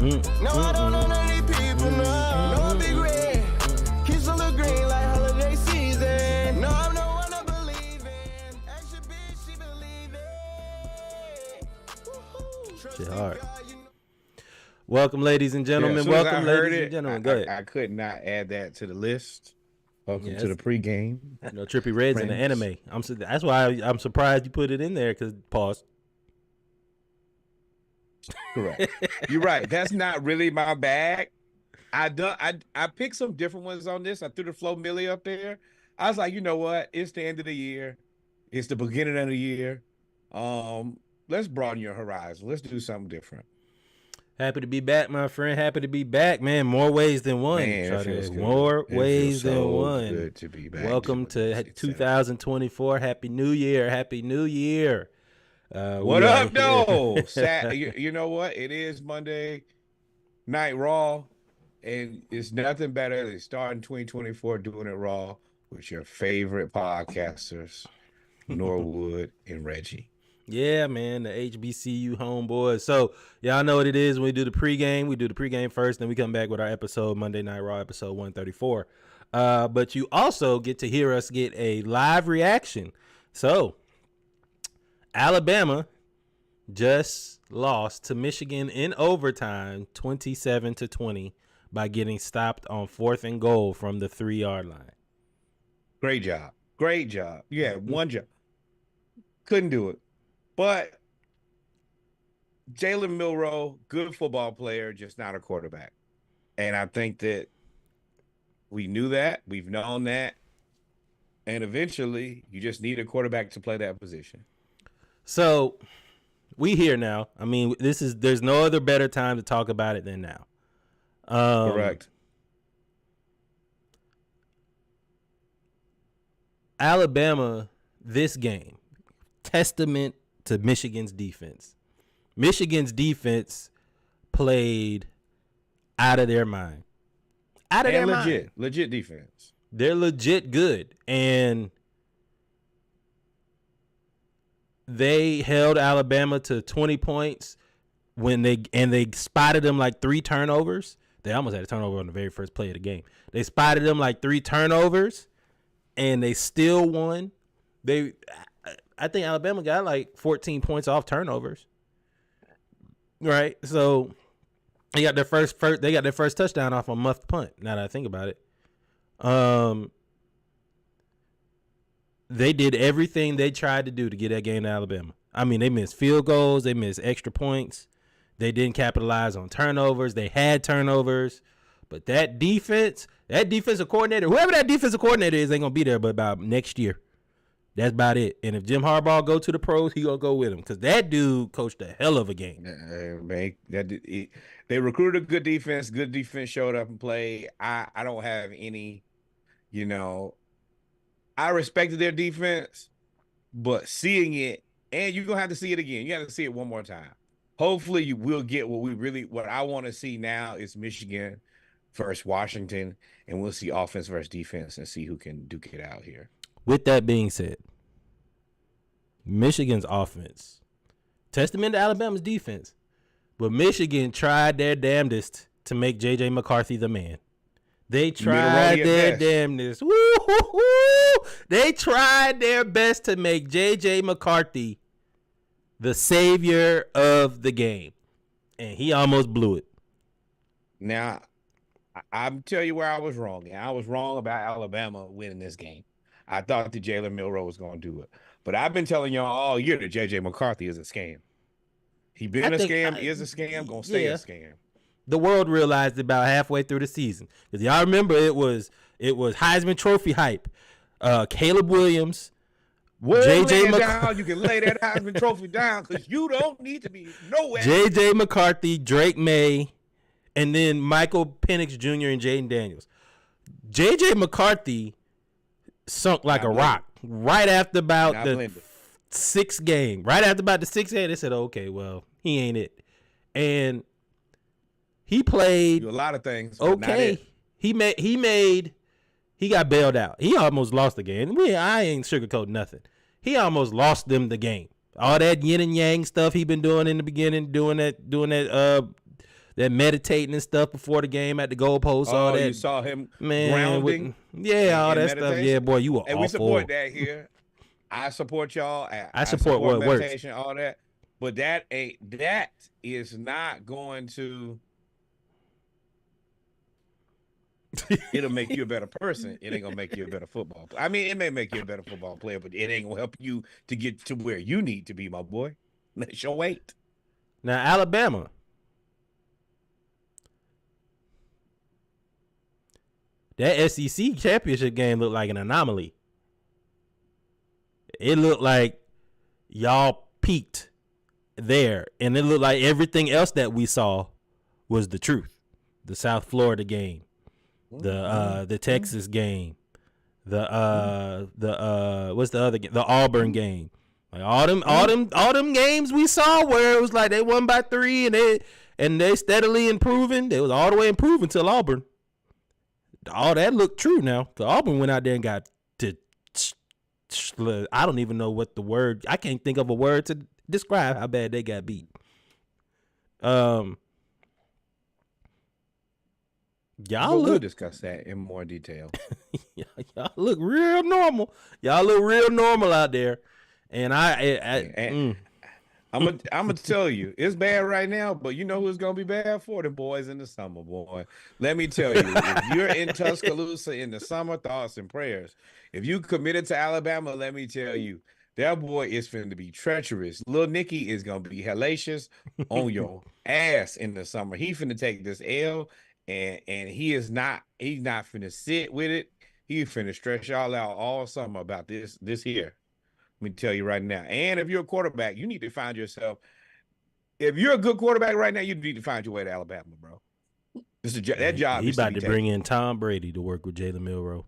No, I don't know none of these people, no big red. Keeps a little green like holiday season. No, I'm the one to believe in. Action bitch, she believe it. Shit hard. Welcome, ladies and gentlemen. Welcome, ladies and gentlemen. Go ahead. I could not add that to the list. Welcome to the pregame. You know, Trippy Red's in the anime. That's why I'm surprised you put it in there. Because pause. Correct. You're right. That's not really my bag. I picked some different ones on this. I threw the Flo Millie up there. I was like, you know what? It's the end of the year. It's the beginning of the year. Let's broaden your horizon. Let's do something different. Happy to be back, my friend. Happy to be back, man. More ways than one. Man, more ways than one. Good to be back. Welcome to 2024. Happy New Year. Happy New Year. What up, though? You know what? It is Monday Night Raw, and it's nothing better than starting 2024 doing it raw with your favorite podcasters, Norwood and Reggie. Yeah, man, the HBCU homeboys. So, y'all know what it is when we do the pregame. We do the pregame first, then we come back with our episode, Monday Night Raw, episode 134. But you also get to hear us get a live reaction. So, Alabama just lost to Michigan in overtime, 27-20, by getting stopped on 4th and goal from the 3-yard line. Great job. Great job. Yeah, one job. Couldn't do it. But Jalen Milroe, good football player, just not a quarterback. And I think that we knew that. We've known that. And eventually, you just need a quarterback to play that position. So we here now. I mean, there's no other better time to talk about it than now. Correct. Alabama, this game, testament to Michigan's defense. Michigan's defense played out of their mind. Legit defense. They're legit good. And they held Alabama to 20 points when they spotted them like 3 turnovers. They almost had a turnover on the very first play of the game. They spotted them like 3 turnovers, and they still won. I think Alabama got like 14 points off turnovers. Right? So they got their first touchdown off a muffed punt, now that I think about it. They did everything they tried to do to get that game to Alabama. I mean, they missed field goals. They missed extra points. They didn't capitalize on turnovers. They had turnovers. But that defensive coordinator, whoever that defensive coordinator is, ain't going to be there but about next year. That's about it. And if Jim Harbaugh go to the pros, he going to go with him because that dude coached a hell of a game. Man, they recruited a good defense. Good defense showed up and played. I don't have any, I respected their defense, but seeing it, and you're going to have to see it again. You have to see it one more time. Hopefully you will get what I want to see now is Michigan versus Washington, and we'll see offense versus defense and see who can duke it out here. With that being said, Michigan's offense, testament to Alabama's defense, but Michigan tried their damnedest to make J.J. McCarthy the man. They tried their damnedest. Woo-hoo-hoo! They tried their best to make J.J. McCarthy the savior of the game, and he almost blew it. Now, I'm tell you where I was wrong. I was wrong about Alabama winning this game. I thought that Jalen Milroe was going to do it. But I've been telling y'all all year that J.J. McCarthy is a scam. He been a scam, is a scam, going to stay a scam. The world realized about halfway through the season. Because y'all remember it was Heisman Trophy hype. Caleb Williams, J.J. McCarthy. You can lay that Heisman Trophy down because you don't need to be nowhere. J.J. McCarthy, Drake May, and then Michael Penix Jr. and Jaden Daniels. J.J. McCarthy sunk like a rock right after about the 6th game. Right after about the 6th game, they said, okay, well, he ain't it. And he played a lot of things. Okay. He got bailed out. He almost lost the game. I ain't sugarcoating nothing. He almost lost them the game. All that yin and yang stuff he been doing in the beginning, doing that that meditating and stuff before the game at the goalpost. All that you saw him man, grounding. all that meditation? stuff. Yeah, boy, you were And awful. we support that here. I support y'all. I support what meditation, all that. But that is not going to. It'll make you a better person. It ain't gonna make you a better football player. I mean, it may make you a better football player, but it ain't gonna help you to get to where you need to be, my boy. Let's your wait. Now, Alabama. That SEC championship game looked like an anomaly. It looked like y'all peaked there, and it looked like everything else that we saw was the truth. The South Florida game, the Texas game, the what's the other game? The Auburn game. Like all them games we saw where it was like they won by 3 and they steadily improving. They was all the way improving till Auburn. All that looked true now. The Auburn went out there and got to. I don't even know what the word. I can't think of a word to describe how bad they got beat. We'll discuss that in more detail. Y'all look real normal. Y'all look real normal out there. And I'm gonna tell you, it's bad right now, but you know who's gonna be bad for the boys in the summer, boy. Let me tell you, if you're in Tuscaloosa in the summer, thoughts and prayers. If you committed to Alabama, let me tell you, that boy is finna be treacherous. Lil Nicky is gonna be hellacious on your ass in the summer. He finna take this L, and he's not finna sit with it. He finna stress y'all out all summer about this here. Let me tell you right now. And if you're a quarterback, you need to find yourself. If you're a good quarterback right now, you need to find your way to Alabama, bro. That job. He's about to bring in Tom Brady to work with Jalen Milroe.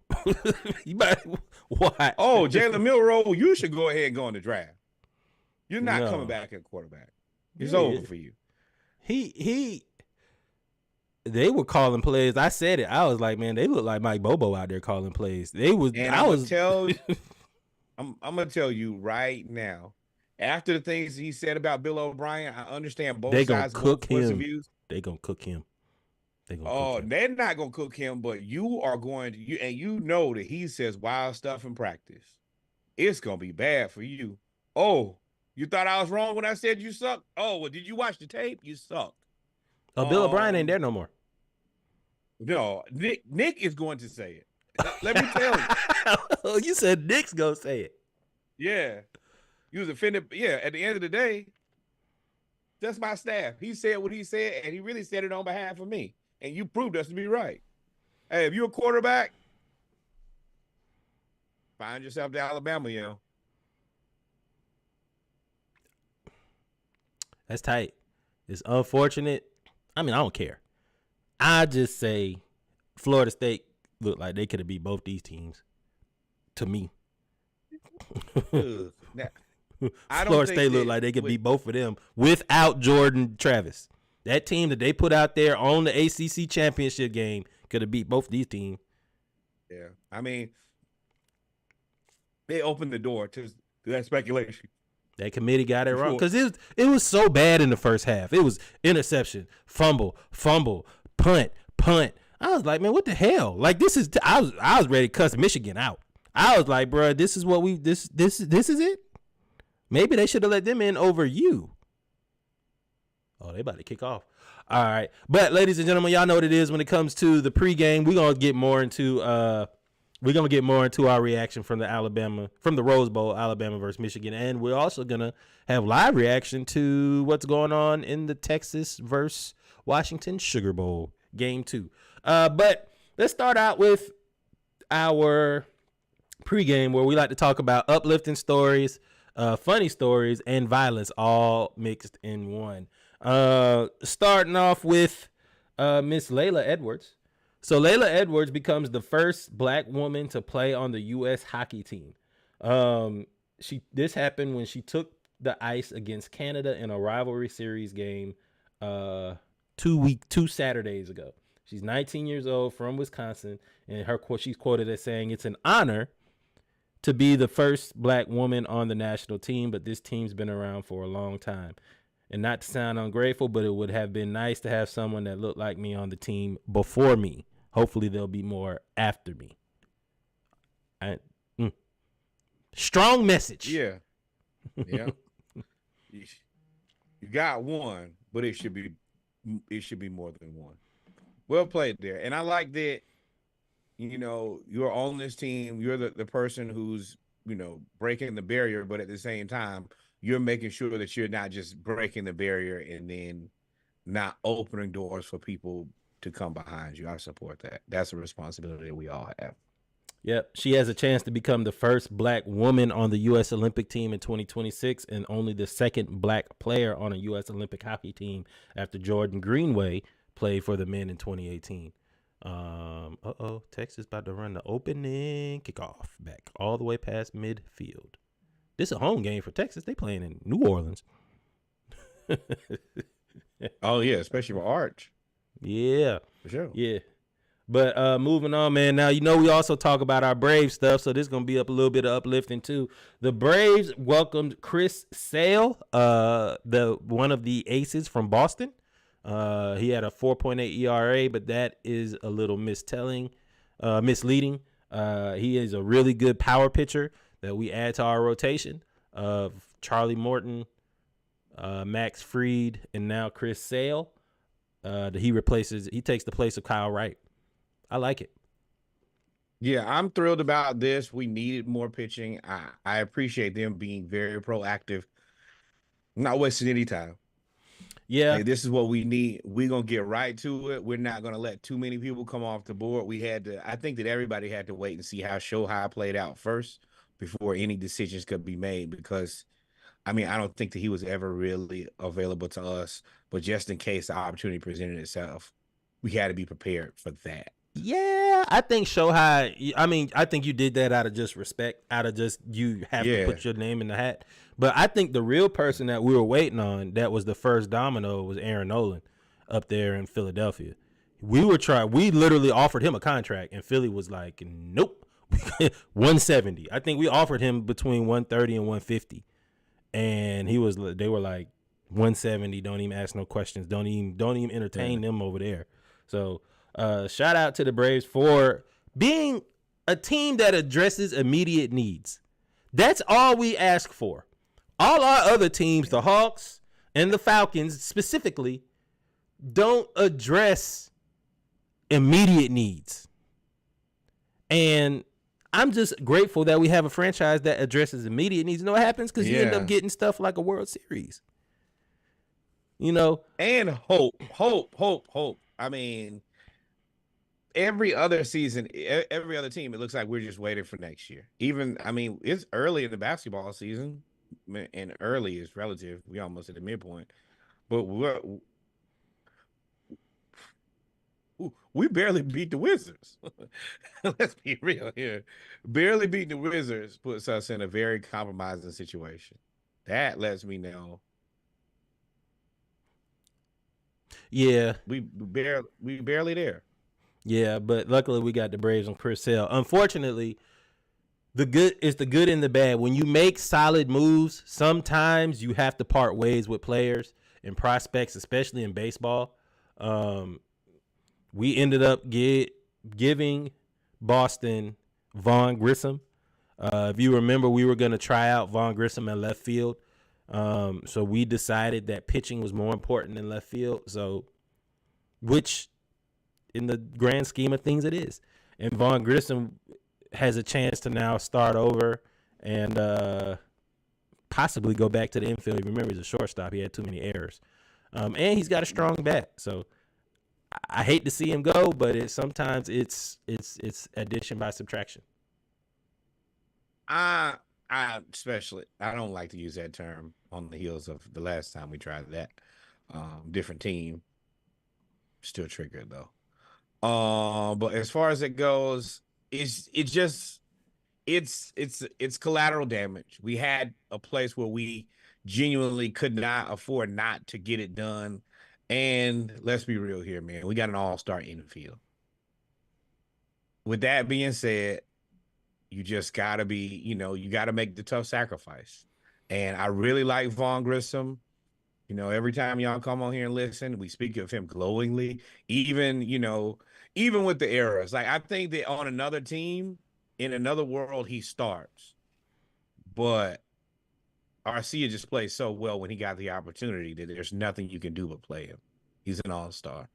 Why? Oh, Jalen Milroe, you should go ahead and go in the draft. You're not coming back at quarterback. It's over for you. They were calling plays. I said it. I was like, man, they look like Mike Bobo out there calling plays. I'm gonna tell you right now. After the things he said about Bill O'Brien, I understand both sides. Both points of views. They gonna cook him. They're not gonna cook him, but you are going to. And you know that he says wild stuff in practice. It's gonna be bad for you. Oh, you thought I was wrong when I said you sucked? Oh, well, did you watch the tape? You sucked. Oh, Bill O'Brien ain't there no more. No, Nick is going to say it. Let me tell you. Oh, you said Nick's gonna say it. Yeah. You was offended. Yeah, at the end of the day, that's my staff. He said what he said, and he really said it on behalf of me. And you proved us to be right. Hey, if you're a quarterback, find yourself to Alabama, you know. That's tight. It's unfortunate. I mean, I don't care. I just say Florida State looked like they could have beat both these teams. To me. Florida State looked like they could beat both of them without Jordan Travis. That team that they put out there on the ACC championship game could have beat both these teams. Yeah. I mean, they opened the door to that speculation. That committee got it wrong because it was so bad in the first half. It was interception, fumble, punt. I was like, man, what the hell? Like this is I was ready to cuss Michigan out. I was like, bro, this is what this is it? Maybe they should have let them in over you. Oh, they about to kick off. All right. But ladies and gentlemen, y'all know what it is when it comes to the pregame. We're gonna get more into our reaction from the Rose Bowl, Alabama versus Michigan. And we're also gonna have live reaction to what's going on in the Texas versus Washington Sugar Bowl, game 2. But let's start out with our pregame where we like to talk about uplifting stories, funny stories, and violence all mixed in one. Starting off with Miss Laila Edwards. So Laila Edwards becomes the first black woman to play on the U.S. hockey team. This happened when she took the ice against Canada in a rivalry series game 2 Saturdays ago. She's 19 years old, from Wisconsin, and she's quoted as saying, "It's an honor to be the first black woman on the national team, but this team's been around for a long time." And not to sound ungrateful, but it would have been nice to have someone that looked like me on the team before me. Hopefully there'll be more after me. Strong message. Yeah. Yeah. You got one, but it should be more than one. Well played there. And I like that, you're on this team. You're the person who's, breaking the barrier, but at the same time, you're making sure that you're not just breaking the barrier and then not opening doors for people to come behind you. I support that. That's a responsibility that we all have. Yep. She has a chance to become the first black woman on the U.S. Olympic team in 2026 and only the second black player on a U.S. Olympic hockey team after Jordan Greenway played for the men in 2018. Texas about to run the opening kickoff back all the way past midfield. This is a home game for Texas. They playing in New Orleans. Oh, yeah, especially for Arch. Yeah. For sure. Yeah. But moving on, man. Now, we also talk about our Braves stuff, so this is going to be up a little bit of uplifting, too. The Braves welcomed Chris Sale, one of the aces from Boston. He had a 4.8 ERA, but that is a little misleading. He is a really good power pitcher that we add to our rotation of Charlie Morton, Max Fried, and now Chris Sale. He takes the place of Kyle Wright. I like it. Yeah, I'm thrilled about this. We needed more pitching. I appreciate them being very proactive, not wasting any time. Yeah. Hey, this is what we need. We're going to get right to it. We're not going to let too many people come off the board. I think that everybody had to wait and see how Shohei played out first before any decisions could be made because, I don't think that he was ever really available to us, but just in case the opportunity presented itself, we had to be prepared for that. Yeah, I think Shohei, I think you did that out of just respect, out of just you have to put your name in the hat. But I think the real person that we were waiting on that was the first domino was Aaron Nolan up there in Philadelphia. We literally offered him a contract, and Philly was like, nope, 170. I think we offered him between 130 and 150. And they were like 170, don't even ask no questions. Don't even entertain them over there. So shout out to the Braves for being a team that addresses immediate needs. That's all we ask for. All our other teams, the Hawks and the Falcons specifically, don't address immediate needs. And I'm just grateful that we have a franchise that addresses immediate needs. You know what happens? Because you end up getting stuff like a World Series. And hope. Every other season, every other team, it looks like we're just waiting for next year. It's early in the basketball season, and early is relative. We almost at the midpoint, but we barely beat the Wizards. Let's be real here. Barely beating the Wizards puts us in a very compromising situation. That lets me know. Yeah, we barely there. Yeah, but luckily we got the Braves and Chris Sale. Unfortunately, the good and the bad. When you make solid moves, sometimes you have to part ways with players and prospects, especially in baseball. We ended up giving Boston Vaughn Grissom. If you remember, we were going to try out Vaughn Grissom at left field. So we decided that pitching was more important than left field. So, which in the grand scheme of things it is. And Vaughn Grissom has a chance to now start over and possibly go back to the infield. Remember, he's a shortstop. He had too many errors. And he's got a strong bat. So I hate to see him go, but sometimes it's addition by subtraction. I don't like to use that term on the heels of the last time we tried that. Different team. Still triggered though. But as far as it goes, it's collateral damage. We had a place where we genuinely could not afford not to get it done. And let's be real here, man. We got an all-star infield. With that being said, you just gotta be, you gotta make the tough sacrifice. And I really like Vaughn Grissom. Every time y'all come on here and listen, we speak of him glowingly. Even, even with the errors. Like, I think that on another team, in another world, he starts. But Arcia just plays so well when he got the opportunity that there's nothing you can do but play him. He's an all-star.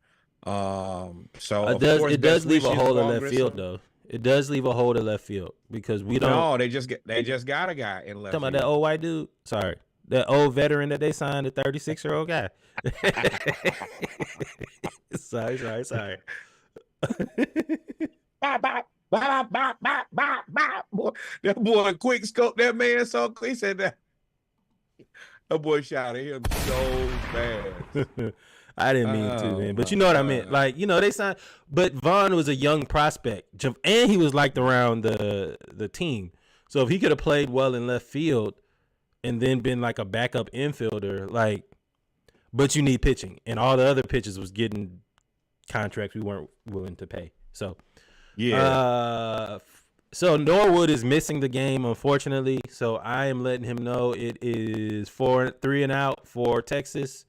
So it does leave a hole in left field, though. It does leave a hole in left field because we don't. No, they just got a guy in left field. Talking about that old white dude. Sorry, that old veteran that they signed, the 36-year-old guy. sorry. Bop, bop, bop, bop, bop, bop, bop. Boy, that boy quick scope that man so quick. He said that. That boy shot at him so fast. I didn't mean to, man. But you know what I meant. Like, they signed. But Vaughn was a young prospect. And he was liked around the team. So if he could have played well in left field and then been like a backup infielder, like, but you need pitching. And all the other pitchers was getting contracts we weren't willing to pay. So, yeah. So Norwood is missing the game, unfortunately. So I am letting him know it is 3 and out for Texas.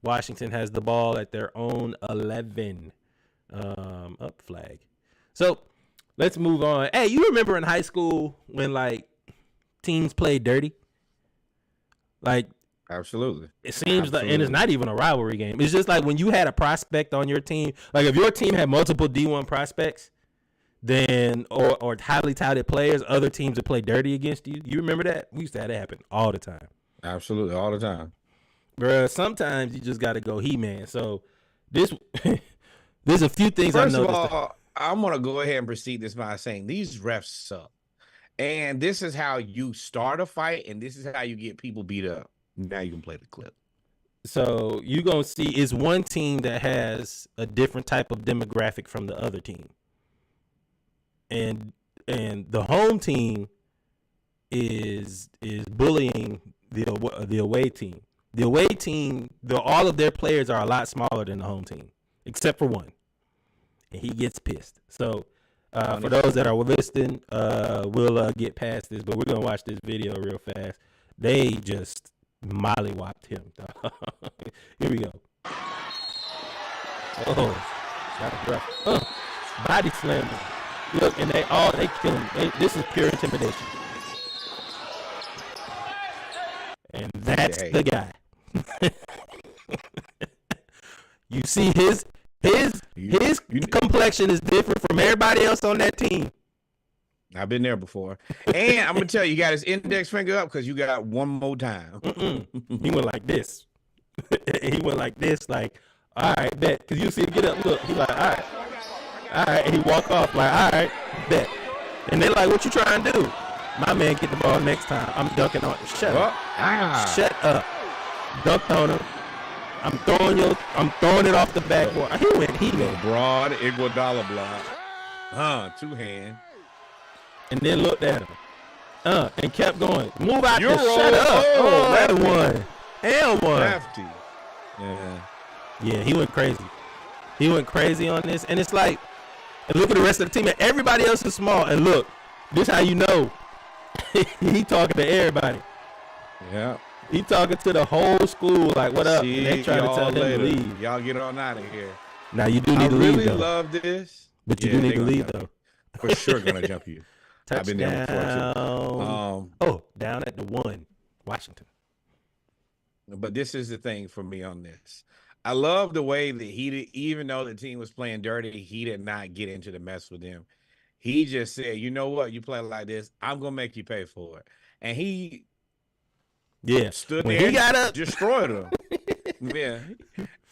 Washington has the ball at their own 11. Up flag. So let's move on. Hey, you remember in high school when like teams played dirty? Like, absolutely. It seems like, and it's not even a rivalry game. It's just like when you had a prospect on your team. Like if your team had multiple D1 prospects, then or highly touted players, other teams would play dirty against you. You remember that? We used to have that happen all the time. Absolutely, all the time. Bruh, sometimes you just got to go He-Man. So there's a few things I noticed. First of all, I'm going to go ahead and proceed this by saying these refs suck. And this is how you start a fight, and this is how you get people beat up. Now you can play the clip. So you're going to see it's one team that has a different type of demographic from the other team. And the home team is bullying the away team. The away team, all of their players are a lot smaller than the home team, except for one. And he gets pissed. So for those that are listening, we'll get past this, but we're going to watch this video real fast. They just mollywopped him. Here we go. Oh, got a breath. Body slam. Look, and they kill him. This is pure intimidation. And that's the guy. You see his complexion is different from everybody else on that team. I've been there before. And I'm going to tell you, you got his index finger up because you got one more time. He went like this. He went like this, like, all right, bet. Because you see him get up, look. He's like, all right. All right. And he walk off like, all right, bet. And they're like, what you trying to do? My man get the ball next time. I'm dunking on it. Shut up. Shut up. Dunked on him. I'm throwing it off the backboard. He went broad Iguodala block. Two hand. And then looked at him. And kept going. Move out there. Shut up. That one. And one. Lefty. Yeah, he went crazy. He went crazy on this. And it's like, and look at the rest of the team. And everybody else is small. And look, this how you know. He talking to everybody. Yeah. He talking to the whole school, like, what up? See, and they trying to tell him to leave. Y'all get on out of here. Now, you do need to leave, though. I really love this. But you do need to leave, though. For sure going to jump you. Touchdown. I've been there before, too. Down at the 1, Washington. But this is the thing for me on this. I love the way that even though the team was playing dirty, he did not get into the mess with them. He just said, you know what? You play like this, I'm going to make you pay for it. And he stood when there he got up, destroyed him. Yeah.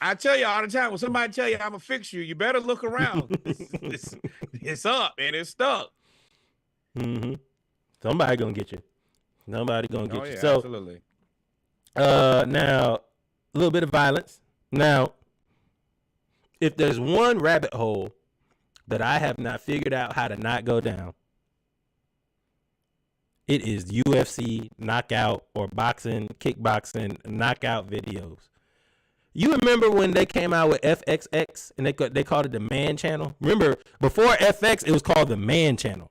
I tell you all the time, when somebody tell you I'm going to fix you, you better look around. It's up and it's stuck. Mm-hmm. Somebody going to get you. Nobody going to get you. So, absolutely. Now, a little bit of violence. Now, if there's one rabbit hole that I have not figured out how to not go down, it is UFC knockout or boxing, kickboxing knockout videos. You remember when they came out with FXX and they called it the Man Channel? Remember, before FX, it was called the Man Channel.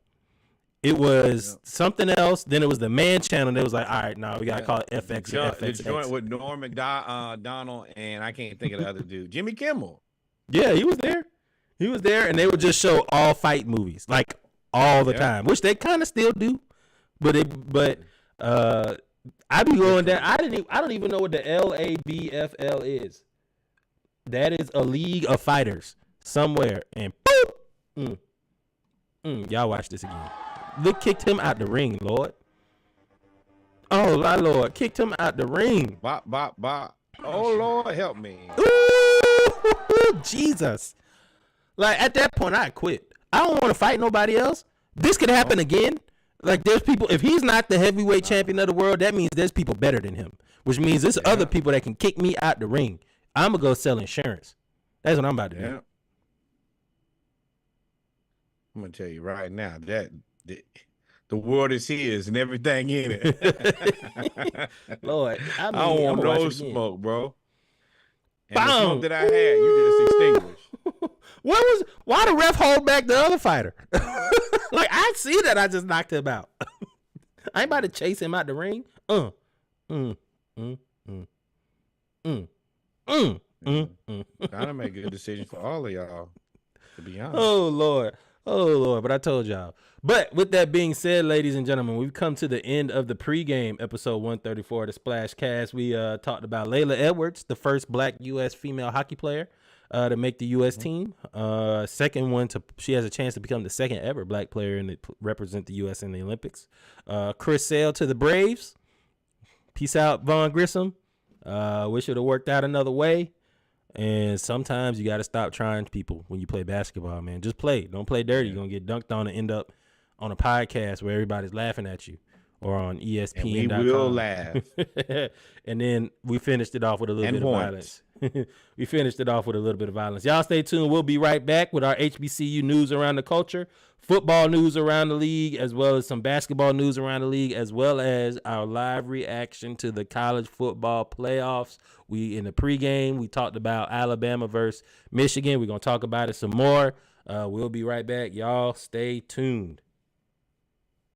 It was something else. Then it was the man channel. They was like, all right, no, we gotta call it FX and The FXX. joint with Norm Macdonald and I can't think of the other dude, Jimmy Kimmel. Yeah, he was there. He was there, and they would just show all fight movies like all the time, which they kind of still do. But I be going down. I don't even know what the LABFL is. That is a league of fighters somewhere, and boop. Y'all watch this again. Look, kicked him out the ring, Lord. Oh, my Lord, kicked him out the ring. Bop, bop, bop. Oh, Lord, help me. Ooh, Jesus. Like, at that point, I quit. I don't want to fight nobody else. This could happen again. Like, there's people, if he's not the heavyweight champion of the world, that means there's people better than him, which means there's other people that can kick me out the ring. I'm going to go sell insurance. That's what I'm about to do. I'm going to tell you right now that the world is his and everything in it. Lord, I don't want no smoke, bro. And the Boom. smoke that I had, you just extinguished. Why the ref hold back the other fighter? Like, I see that I just knocked him out. I ain't about to chase him out the ring. Trying to make good decisions for all of y'all, to be honest. Oh, Lord. But I told y'all. But with that being said, ladies and gentlemen, we've come to the end of the pregame episode 134 of the Splash Cast. We talked about Laila Edwards, the first black U.S. female hockey player to make the U.S. team. Second one, she has a chance to become the second ever black player and represent the U.S. in the Olympics. Chris Sale to the Braves. Peace out, Vaughn Grissom. Wish it would have worked out another way. And sometimes you got to stop trying people when you play basketball, man. Just play. Don't play dirty. You're going to get dunked on and end up on a podcast where everybody's laughing at you or on ESPN. And we will laugh. And then we finished it off with a little bit of violence. We finished it off with a little bit of violence. Y'all stay tuned. We'll be right back with our HBCU news around the culture, football news around the league, as well as some basketball news around the league, as well as our live reaction to the college football playoffs. We in the pregame, we talked about Alabama versus Michigan. We're going to talk about it some more. We'll be right back. Y'all stay tuned.